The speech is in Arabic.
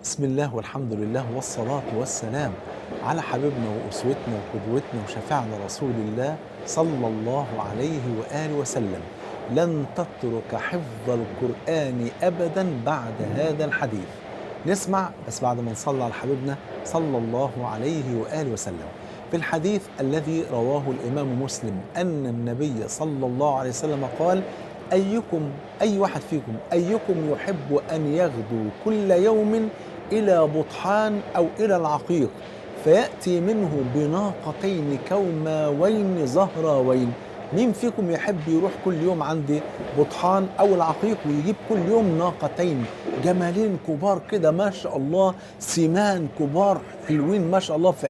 بسم الله والحمد لله والصلاة والسلام على حبيبنا وأسوتنا وقدوتنا وشفيعنا رسول الله صلى الله عليه وآله وسلم. لن تترك حفظ القرآن أبدا بعد هذا الحديث. نسمع بس بعد ما نصلي على حبيبنا صلى الله عليه وآله وسلم. في الحديث الذي رواه الإمام مسلم أن النبي صلى الله عليه وسلم قال: أي واحد فيكم يحب أن يغدو كل يوم إلى بطحان أو إلى العقيق فيأتي منه بناقتين كوماوين زهراوين. مين فيكم يحب يروح كل يوم عند بطحان أو العقيق ويجيب كل يوم ناقتين جمالين كبار كده ما شاء الله، سمان كبار حلوين ما شاء الله،